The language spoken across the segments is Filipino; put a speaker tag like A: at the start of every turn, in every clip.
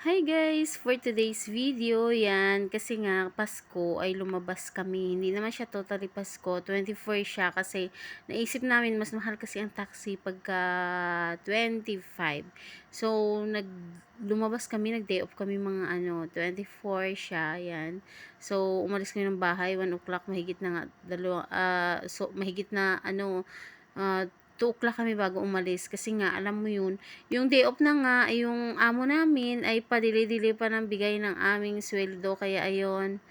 A: Hi guys! For today's video, yan, kasi nga Pasko ay lumabas kami. Hindi naman siya totally Pasko, 24 siya kasi naisip namin mas mahal kasi ang taxi pagka 25. So, lumabas kami, nag-day off kami mga 24 siya, yan. So, umalis kami ng bahay, 1 o'clock, mahigit na nga, mahigit na ah, 2 o'clock kami bago umalis kasi nga alam mo yun, yung day off na nga, yung amo namin ay pa-delay-delay pa ng bigay ng aming sweldo. Kaya ayun,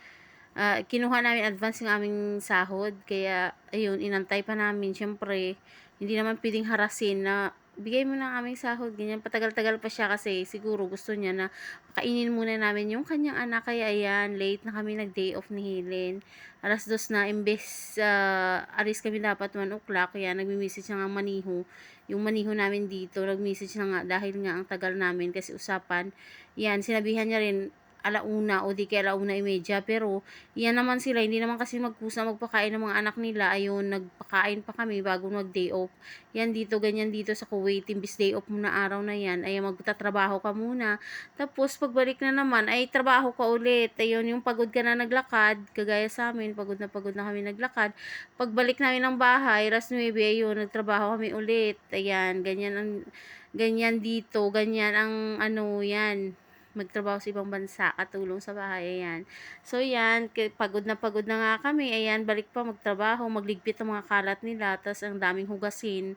A: kinuha namin advance yung aming sahod. Kaya ayun, inantay pa namin. Syempre, hindi naman pwedeng harasin na bigay mo ng aming sahod. Ganyan, patagal-tagal pa siya kasi siguro gusto niya na kainin muna namin yung kanyang anak. Kaya ayan, late na kami nag-day off ni Helen. 2:00 na, imbes alis kami dapat 1 o'clock. Kaya nagmi-message na nga maniho yung maniho namin dito, nag-message na nga dahil nga ang tagal namin kasi usapan, yan, sinabihan niya rin 1:00 o di kaya 1:30, pero yan naman sila, hindi naman kasi magkusa magpakain ng mga anak nila. Ayun, nagpakain pa kami bago mag-day off. Yan dito, ganyan dito sa Kuwait, imbis day off mo na araw na yan, ay magtatrabaho ka muna. Tapos, pagbalik na naman, ay trabaho ka ulit. Ayun, yung pagod ka na naglakad, kagaya sa amin, pagod na kami naglakad. Pagbalik namin ng bahay, 9:00, ayun, nagtrabaho kami ulit. Ayan, ganyan dito, ganyan ang yan, magtrabaho sa ibang bansa, katulong sa bahay, ayan. So, yan, pagod na nga kami, ayan, balik pa magtrabaho, magligpit ng mga kalat nila, tas ang daming hugasin.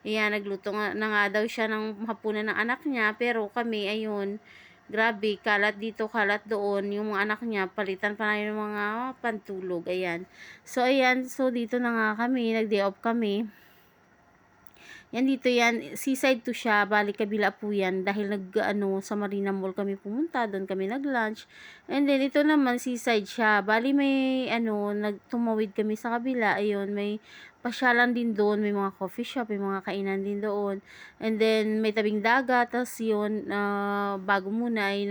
A: Ayan, nagluto na nga daw siya ng hapunan ng anak niya, pero kami, ayun, grabe, kalat dito, kalat doon, yung mga anak niya, palitan pa namin ng mga pantulog, ayan. So, ayan, so dito na nga kami, nag-day off kami. Yan dito yan, seaside to siya, bali kabila po yan, dahil sa Marina Mall kami pumunta, doon kami nag-lunch. And then, ito naman, seaside siya, bali may, tumawid kami sa kabila, ayun, may pasyalan din doon, may mga coffee shop, may mga kainan din doon. And then, may tabing dagat, tas yun, bago muna ay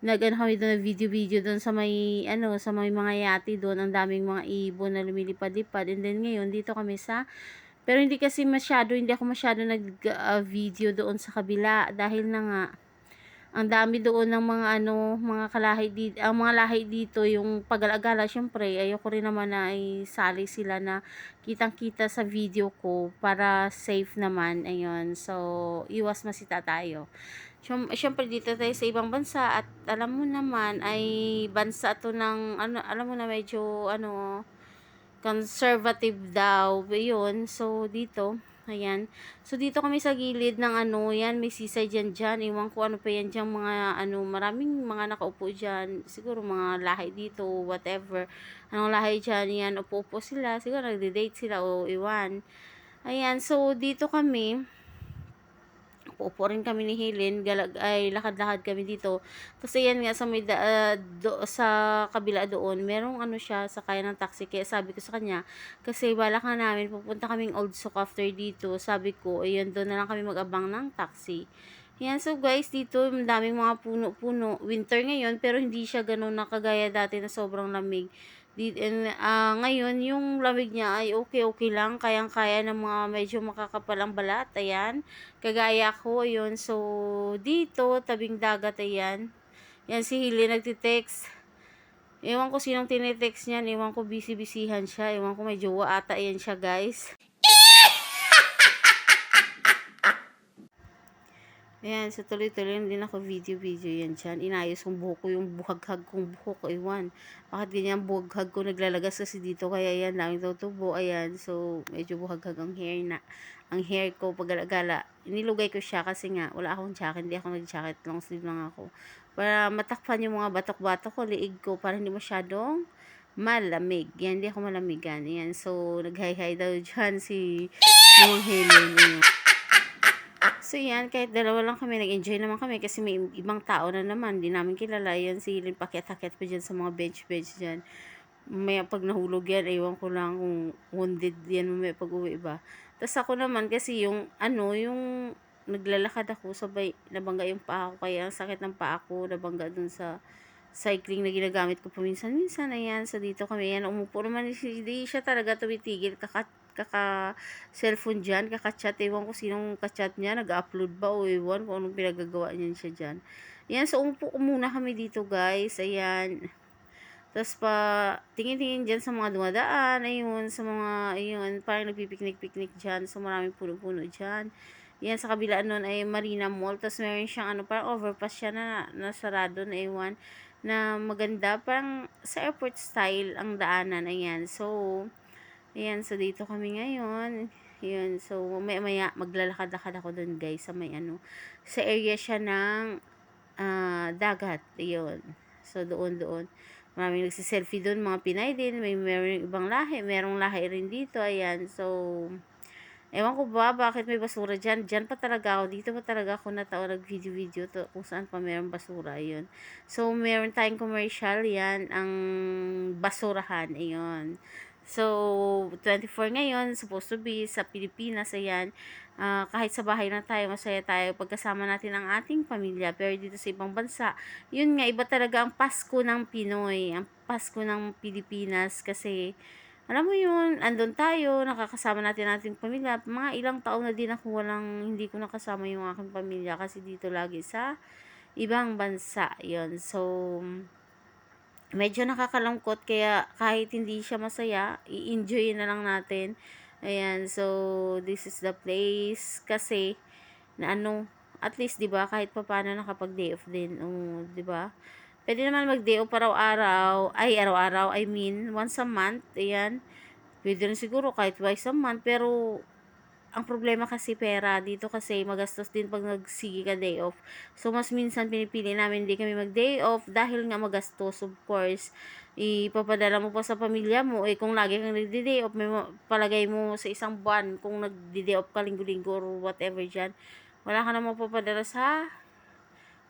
A: kami doon, video doon sa may, sa may mga yati doon, ang daming mga ibon na lumilipad-lipad. And then, ngayon, dito kami pero hindi ako masyado nag-video doon sa kabila dahil na nga ang dami doon ng mga mga kalahi dito, ang mga lahi dito, yung pag-alagala, syempre ayoko rin naman na isali sila na kitang-kita sa video ko para safe naman, ayun. So, iwas masita tayo. Syempre dito tayo sa ibang bansa at alam mo naman ay bansa to ng alam mo na medyo conservative daw, yun. So, dito, ayan. So, dito kami sa gilid ng yan, may seaside dyan. Iwan ko ano pa yan dyan, mga maraming mga nakaupo dyan. Siguro mga lahi dito, whatever. Anong lahi dyan, yan, upo-upo sila. Siguro nagde-date sila o iwan. Ayan, so, dito kami, upo rin kami ni Helen, lakad-lakad kami dito. Tapos ayan nga, sa kabila doon, merong siya, sakay ng taxi. Kaya sabi ko sa kanya, kasi balak na namin, pupunta kaming Old Souk after dito. Sabi ko, ayun, doon na lang kami mag-abang ng taxi. Yan, so guys, dito, daming mga puno-puno. Winter ngayon, pero hindi siya ganun na kagaya dati na sobrang lamig. Ngayon, yung lamig niya ay okay lang. Kayang-kaya ng mga medyo makakapalang balat. Ayan. Kagaya ko, yun. So, dito, tabing dagat, ayan. Yan, si Hili nagtitext. Ewan ko sinong tinitext niyan. Ewan ko busy-busyhan siya. Ewan ko may jowa ata yan siya, guys. Ayan, so tuloy-tuloy din ako video-video yan dyan. Inayos kong buhok ko, yung buhaghag kong buhok ko, iwan. Bakit ganyan buhaghag ko naglalagas kasi dito, kaya yan, daming tutubo, ayan. So, medyo buhaghag ang hair ko, pag-gala. Inilugay ko siya kasi nga, wala akong jacket, hindi ako nag-jacket, long sleeve lang ako. Para matakpan yung mga batok-batok ko, liig ko, para hindi masyadong malamig. Yan, hindi ako malamigan. Yan, so, nag-hi-hi daw dyan si Mong Helen, yun. So, yan, kahit dalawa lang kami, nag-enjoy naman kami kasi may ibang tao na naman, di namin kilala. Yan, si Lynn, paket-haket pa dyan sa mga bench dyan. May pag nahulog yan, ewan ko lang kung wounded yan may pag-uwi ba. Tapos ako naman, kasi yung naglalakad ako, sabay, nabangga yung paa ko, kaya ang sakit ng paa ko, nabangga dun sa cycling na ginagamit ko paminsan-minsan. Ayan, so dito kami, yan, umupo naman, hindi siya talaga tumitigil, kaka-cellphone dyan, kaka-chat. Ewan ko sinong ka-chat niya, nag-upload ba o ewan kung anong pinagagawa niyan siya dyan. Ayan, so umupo muna kami dito guys. Ayan. Tapos pa, tingin-tingin dyan sa mga dumadaan, ayun, sa mga, ayun, parang nagpipiknik-piknik dyan. So, maraming puno-puno dyan. Yan, sa kabilaan nun ay Marina Mall. Tapos, meron siyang, ano, parang overpass siya na sarado na iwan na maganda. Parang sa airport style ang daanan. Ayan. So, ayan. So, dito kami ngayon. Ayan. So, maya maglalakad-lakad ako dun, guys, sa may, ano, sa area siya ng dagat. Ayun. So, doon. Maraming nagsiselfie doon, mga Pinay din. Meron ibang lahi. Merong lahi rin dito. Ayan. So, ewan ko ba, bakit may basura dyan? Dyan pa talaga ako. Dito pa talaga ako natao nag-video-video to, kung saan pa meron basura. Ayun. So, meron tayong commercial. Yan, ang basurahan. Ayun. So, 24 ngayon, supposed to be sa Pilipinas. Ayan. Kahit sa bahay na tayo, masaya tayo pagkasama natin ang ating pamilya. Pero dito sa ibang bansa, yun nga, iba talaga ang Pasko ng Pinoy. Ang Pasko ng Pilipinas. Kasi, alam mo yun, andun tayo, nakakasama natin ang ating pamilya. Mga ilang taon na din ako hindi ko nakasama yung aking pamilya. Kasi dito lagi sa ibang bansa. Yun. So, medyo nakakalungkot kaya kahit hindi siya masaya, i-enjoy na lang natin. Ayan, so this is the place kasi na ano, at least 'di ba kahit papaano nakapag day off din. 'Di ba? Pwede naman mag day off araw-araw, I mean, once a month. Ayan. Pwede rin siguro kahit twice a month, pero ang problema kasi pera. Dito kasi magastos din pag nagsigi ka day off. So, mas minsan pinipili namin hindi kami mag-day off dahil nga magastos. Of course, ipapadala mo pa sa pamilya mo. Eh, kung lagi kang nagdi-day off, palagay mo sa isang buwan, kung nagdi-day off ka linggo-linggo or whatever dyan, wala ka na mapapadala sa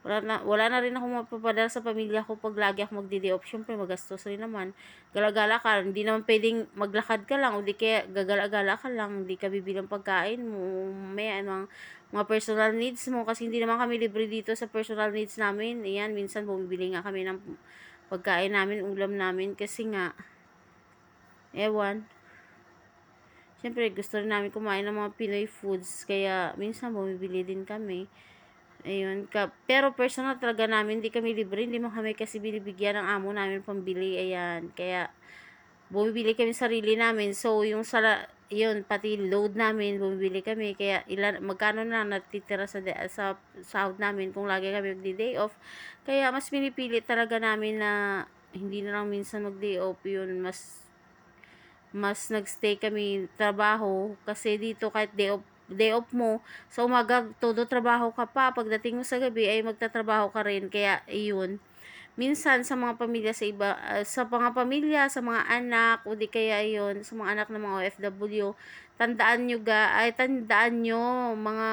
A: wala na rin ako mapapadala sa pamilya ko pag lagi ako magdi-day off. Syempre, magastos rin naman. Gala-gala ka. Hindi naman pwedeng maglakad ka lang o di kaya gagala-gala ka lang. Hindi ka bibilang pagkain mo. May ano, mga personal needs mo. Kasi hindi naman kami libre dito sa personal needs namin. Ayan, minsan bumibili nga kami ng pagkain namin, ulam namin. Kasi nga, ewan. Syempre, gusto rin namin kumain ng mga Pinoy foods. Kaya, minsan bumibili din kami. Ayun, pero personal talaga namin, hindi kami libre, hindi mo kami kasi binibigyan ng amo namin pambili, ayan, kaya, bumibili kami sarili namin, so, yun, pati load namin, bumibili kami, kaya, magkano na natitira sa sahod namin, kung lagi kami mag-day off, kaya, mas pinipili talaga namin na, hindi na lang minsan mag-day off, yun, mas nagstay kami trabaho, kasi dito kahit day off mo, sa umaga, todo trabaho ka pa. Pagdating mo sa gabi, ay magtatrabaho ka rin. Kaya, iyon. Minsan, sa mga pamilya sa iba, sa mga pamilya, sa mga anak, o di kaya iyon, sa mga anak ng mga OFW, tandaan nyo, mga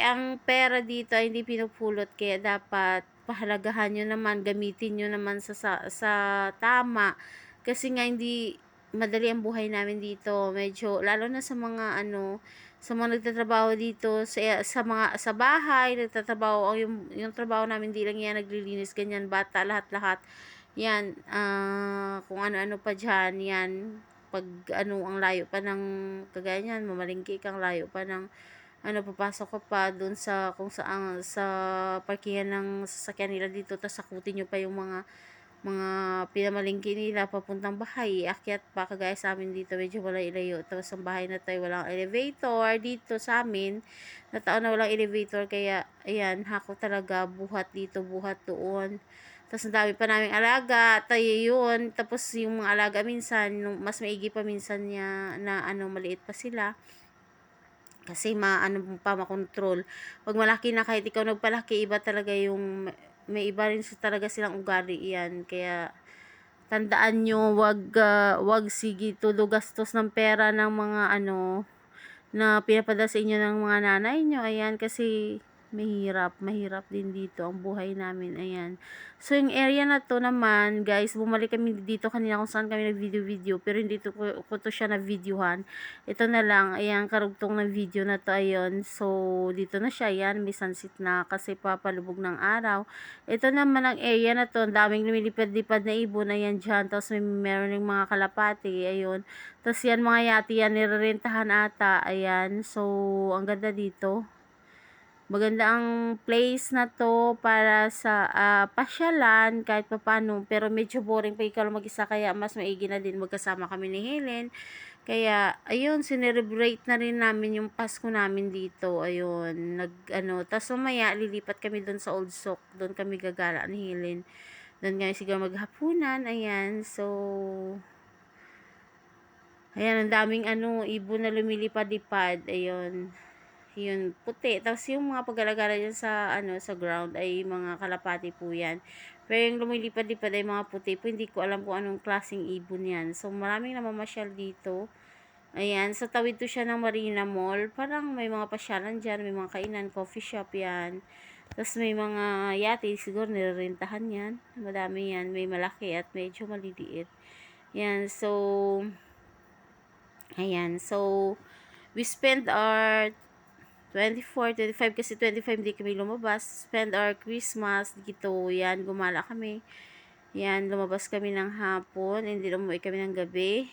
A: ang pera dito ay hindi pinupulot. Kaya, dapat, pahalagahan nyo naman, gamitin nyo naman sa tama. Kasi nga, hindi, madali ang buhay namin dito. Medyo, lalo na sa mga sa mga nagtatrabaho dito sa bahay, nagtatrabaho yung trabaho namin di lang yan naglilinis ganyan, bata lahat-lahat. Yan, kung ano-ano pa diyan, yan pag ang layo pa ng kagaya niyan, mamalingki kang layo pa ng papasok ka pa doon sa kung saan sa parkingan ng sasakyan nila dito, tapos sakutin nyo pa yung mga pinamalingki nila papuntang bahay, akyat pa kagaya sa amin dito, medyo wala ilayo, tapos ang bahay na tayo walang elevator dito sa amin, nataon na walang elevator, kaya ayan, hako talaga, buhat dito, buhat doon, tapos ang dami pa naming alaga, tayo yun, tapos yung mga alaga minsan, mas maigi pa minsan niya na maliit pa sila, kasi makontrol. Pag malaki na, kahit ikaw nagpalaki, iba talaga yung, may iba rin talaga silang ugali yan. Kaya, tandaan nyo, wag sige tulo gastos ng pera ng mga na pinapadala sa inyo ng mga nanay nyo. Ayan, kasi, mahirap din dito ang buhay namin, ayan. So, yung area na to naman, guys, bumalik kami dito kanina kung saan kami nag-video, pero hindi ko to siya na-videohan. Ito na lang, ayan, karugtong ng video na to, ayun. So, dito na siya, ayan, may sunset na kasi papalubog ng araw. Ito naman ang area na to, ang daming lumilipad-lipad na ibon, ayan dyan, tapos meron ng mga kalapati, ayun. Tapos yan, mga yati yan, nirerentahan ata, ayan. So, ang ganda dito. Maganda ang place na to para sa pasyalan kahit papano, pero medyo boring pa ikaw mag-isa, kaya mas maigi na din magkasama kami ni Helen. Kaya ayun, sinerebrate na rin namin yung Pasko namin dito. Ayun, tas mamaya lilipat kami doon sa Old Sock. Doon kami gagala ni Helen. Doon kami siguro maghapunan. Ayan, so ayan, ang daming ibon na lumilipad-lipad. Ayun. Yun, puti. Tapos yung mga pag-alagala dyan sa ground ay mga kalapati po yan. Pero yung lumilipad-lipad ay mga puti po. Hindi ko alam kung anong klaseng ibon yan. So, maraming namamasyal dito. Ayan, sa tawid to siya ng Marina Mall. Parang may mga pasyalan dyan, may mga kainan, coffee shop yan. Tapos may mga yate, siguro nirerentahan yan. Madami yan, may malaki at medyo maliliit. Yan, so, ayan, so, we spend our 24, 25 kasi 25 hindi kami lumabas. Spend our Christmas dito. Yan, gumala kami. Yan, lumabas kami ng hapon. Hindi umuwi kami ng gabi.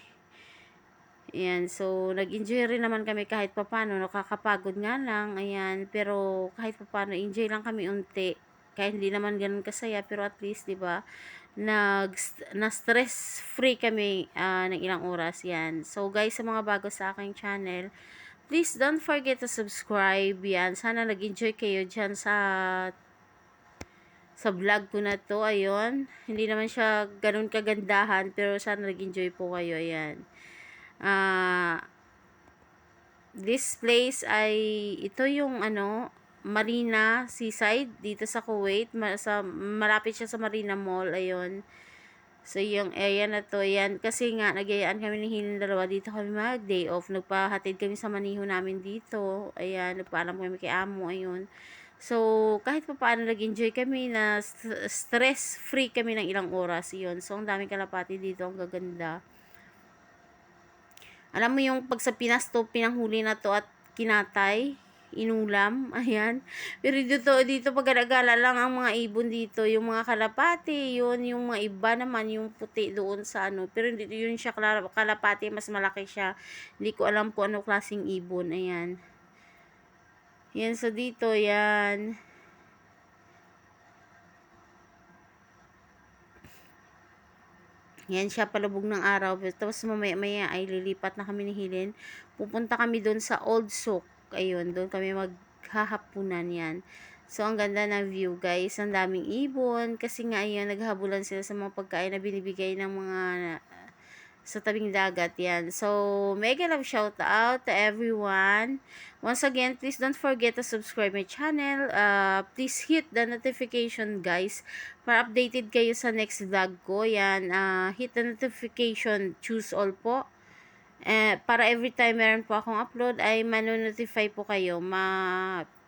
A: Yan, so nag-enjoy rin naman kami kahit papano. Nakakapagod nga lang. Ayan, pero kahit papano, enjoy lang kami unti. Kahit hindi naman ganun kasaya, pero at least, di ba, na stress free kami ng ilang oras. Yan. So guys, sa mga bago sa aking channel, please don't forget to subscribe. Yan. Sana nag-enjoy kayo dyan sa vlog ko na to. Ayun. Hindi naman siya ganun kagandahan, pero sana nag-enjoy po kayo. Ayan. This place ay, ito yung Marina Seaside dito sa Kuwait. Malapit siya sa Marina Mall. Ayun. So, yung area na to, yan, kasi nga, nagyayaan kami ni Hilin dalawa, dito kami mag-day off, nagpahatid kami sa maniho namin dito, ayan, nagpaalam kami kay amo, ayun. So, kahit pa paano nag-enjoy kami na stress-free kami ng ilang oras, yun. So, ang daming kalapati dito, ang gaganda. Alam mo yung pag sa Pinas to, pinanghuli na to at kinatay, inulam, ayan. Pero dito pag-alagala lang ang mga ibon dito, yung mga kalapati, yung mga iba naman, yung puti doon sa pero dito yun siya kalapati, mas malaki siya. Hindi ko alam kung ano klaseng ibon, ayan. Yan, so dito, yan. Yan siya, palubog ng araw. Tapos mamaya ay lilipat na kami ni Helen. Pupunta kami doon sa Old Souk. Ayun, doon kami maghahapunan yan. So, ang ganda ng view, guys. Ang daming ibon. Kasi nga, ayun, naghahabulan sila sa mga pagkain na binibigay ng mga sa tabing dagat yan. So, mega love shout out to everyone. Once again, please don't forget to subscribe my channel. Please hit the notification, guys, para updated kayo sa next vlog ko. Yan, hit the notification, choose all po. Para every time meron po akong upload, ay manonotify po kayo.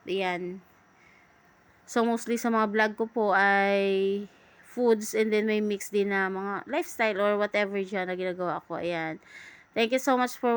A: Yan. So, mostly sa mga vlog ko po ay foods, and then may mix din na mga lifestyle or whatever dyan na ginagawa ko. Ayan. Thank you so much for watching.